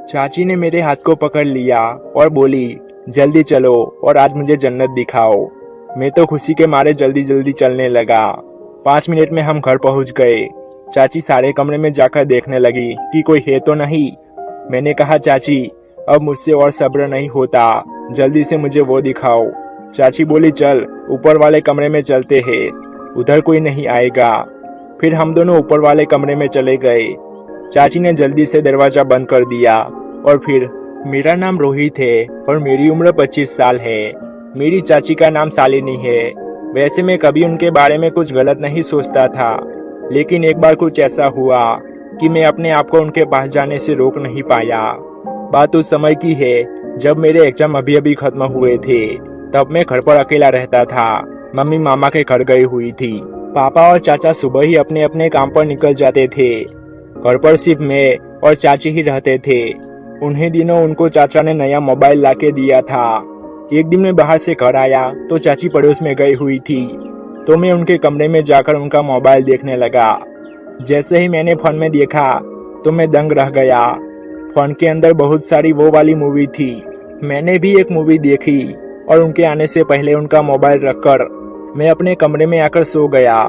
चाची ने मेरे हाथ को पकड़ लिया और बोली, जल्दी चलो और आज मुझे जन्नत दिखाओ। मैं तो खुशी के मारे जल्दी जल्दी चलने लगा। 5 मिनट में हम घर पहुंच गए। चाची सारे कमरे में जाकर देखने लगी कि कोई है तो नहीं। मैंने कहा, चाची अब मुझसे और सब्र नहीं होता, जल्दी से मुझे वो दिखाओ। चाची बोली, चल ऊपर वाले कमरे में चलते हैं, उधर कोई नहीं आएगा। फिर हम दोनों ऊपर वाले कमरे में चले गए। चाची ने जल्दी से दरवाजा बंद कर दिया और फिर मेरा नाम रोहित है और मेरी उम्र 25 साल है। मेरी चाची का नाम शालिनी है। वैसे मैं कभी उनके बारे में कुछ गलत नहीं सोचता था, लेकिन एक बार कुछ ऐसा हुआ कि मैं अपने आप को उनके पास जाने से रोक नहीं पाया। बात उस समय की है जब मेरे एग्जाम अभी अभी खत्म हुए थे। तब मैं घर पर अकेला रहता था। मम्मी मामा के घर गई हुई थी। पापा और चाचा सुबह ही अपने अपने काम पर निकल जाते थे। घर पर सिर्फ मैं और चाची ही रहते थे। उन्हीं दिनों उनको चाचा ने नया मोबाइल लाके दिया था। एक दिन मैं बाहर से घर आया तो चाची पड़ोस में गई हुई थी, तो मैं उनके कमरे में जाकर उनका मोबाइल देखने लगा। जैसे ही मैंने फोन में देखा तो मैं दंग रह गया। फोन के अंदर बहुत सारी वो वाली मूवी थी। मैंने भी एक मूवी देखी और उनके आने से पहले उनका मोबाइल रखकर मैं अपने कमरे में आकर सो गया।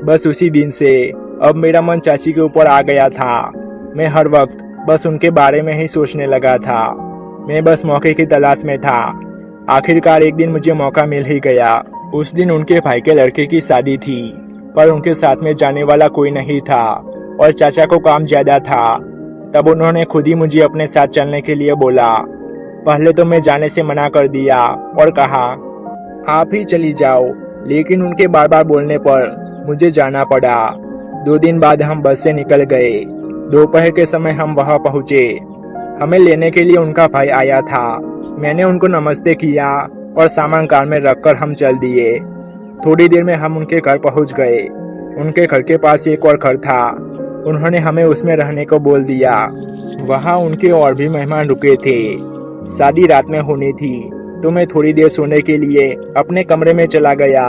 बस उसी दिन से अब मेरा मन चाची के ऊपर आ गया था। मैं हर वक्त बस उनके बारे में ही सोचने लगा था। मैं बस मौके की तलाश में था। आखिरकार एक दिन मुझे मौका मिल ही गया। उस दिन उनके भाई के लड़के की शादी थी, पर उनके साथ में जाने वाला कोई नहीं था और चाचा को काम ज्यादा था। तब उन्होंने खुद ही मुझे अपने साथ चलने के लिए बोला। पहले तो मैं जाने से मना कर दिया और कहा, आप ही चली जाओ, लेकिन उनके बार बार बोलने पर मुझे जाना पड़ा। 2 दिन बाद हम बस से निकल गए। दोपहर के समय हम वहां पहुंचे। हमें लेने के लिए उनका भाई आया था। मैंने उनको नमस्ते किया और सामान कार में रखकर हम चल दिए। थोड़ी देर में हम उनके घर पहुंच गए। उनके घर के पास एक और घर था। उन्होंने हमें उसमें रहने को बोल दिया। वहां उनके और भी मेहमान रुके थे। शादी रात में होनी थी, तो मैं थोड़ी देर सोने के लिए अपने कमरे में चला गया।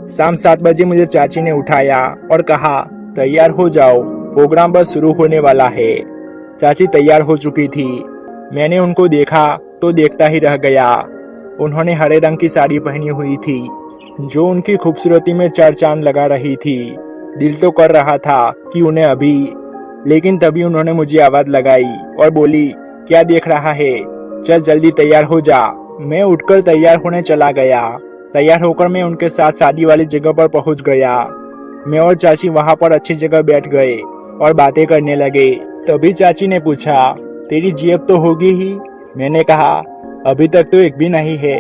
शाम 7 बजे मुझे चाची ने उठाया और कहा, तैयार हो जाओ, प्रोग्राम बस शुरू होने वाला है। चाची तैयार हो चुकी थी। मैंने उनको देखा तो देखता ही रह गया। उन्होंने हरे रंग की साड़ी पहनी हुई थी, जो उनकी खूबसूरती में 4 चांद लगा रही थी। दिल तो कर रहा था कि उन्हें अभी, लेकिन तभी उन्होंने मुझे आवाज लगाई और बोली, क्या देख रहा है, चल जल्दी तैयार हो जा। मैं उठकर तैयार होने चला गया। तैयार होकर मैं उनके साथ शादी वाली जगह पर पहुंच गया। मैं और चाची वहां पर अच्छी जगह बैठ गए और बातें करने लगे। तभी चाची ने पूछा, तेरी जेब तो होगी ही। मैंने कहा, अभी तक तो एक भी नहीं है।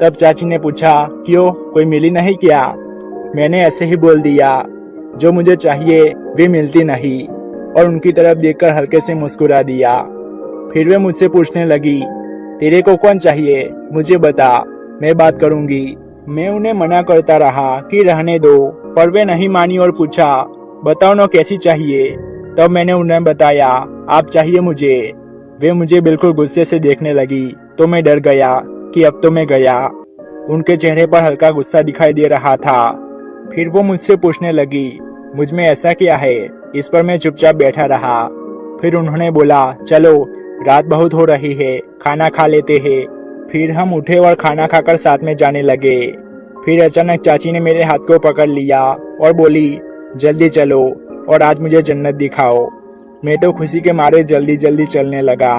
तब चाची ने पूछा, क्यों, कोई मिली नहीं क्या? मैंने ऐसे ही बोल दिया, जो मुझे चाहिए वे मिलती नहीं, और उनकी तरफ देखकर हल्के से मुस्कुरा दिया। फिर वे मुझसे पूछने लगी, तेरे को कौन चाहिए, मुझे बता, मैं बात करूंगी। मैं उन्हें मना करता रहा कि रहने दो, पर वे नहीं मानी और पूछा, बताओ ना कैसी चाहिए। तब मैंने उन्हें बताया, आप चाहिए मुझे। वे मुझे बिल्कुल गुस्से से देखने लगी, तो मैं डर गया कि अब तो मैं गया। उनके चेहरे पर हल्का गुस्सा दिखाई दे रहा था। फिर वो मुझसे पूछने लगी, मुझ में ऐसा क्या है? इस पर मैं चुपचाप बैठा रहा। फिर उन्होंने बोला, चलो रात बहुत हो रही है, खाना खा लेते हैं। फिर हम उठे और खाना खाकर साथ में जाने लगे। फिर अचानक चाची ने मेरे हाथ को पकड़ लिया और बोली, जल्दी चलो और आज मुझे जन्नत दिखाओ। मैं तो खुशी के मारे जल्दी जल्दी चलने लगा।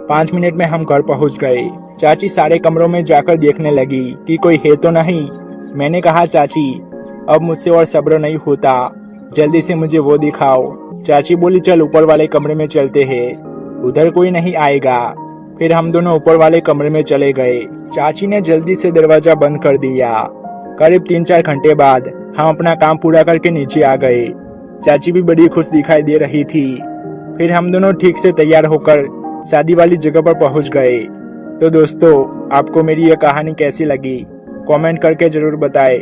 5 मिनट में हम घर पहुंच गए। चाची सारे कमरों में जाकर देखने लगी कि कोई है तो नहीं। मैंने कहा, चाची अब मुझसे और सब्र नहीं होता, जल्दी से मुझे वो दिखाओ। चाची बोली, चल ऊपर वाले कमरे में चलते हैं, उधर कोई नहीं आएगा। फिर हम दोनों ऊपर वाले कमरे में चले गए। चाची ने जल्दी से दरवाजा बंद कर दिया। करीब 3-4 घंटे बाद हम अपना काम पूरा करके नीचे आ गए। चाची भी बड़ी खुश दिखाई दे रही थी। फिर हम दोनों ठीक से तैयार होकर शादी वाली जगह पर पहुंच गए। तो दोस्तों, आपको मेरी यह कहानी कैसी लगी, कमेंट करके जरूर बताएं।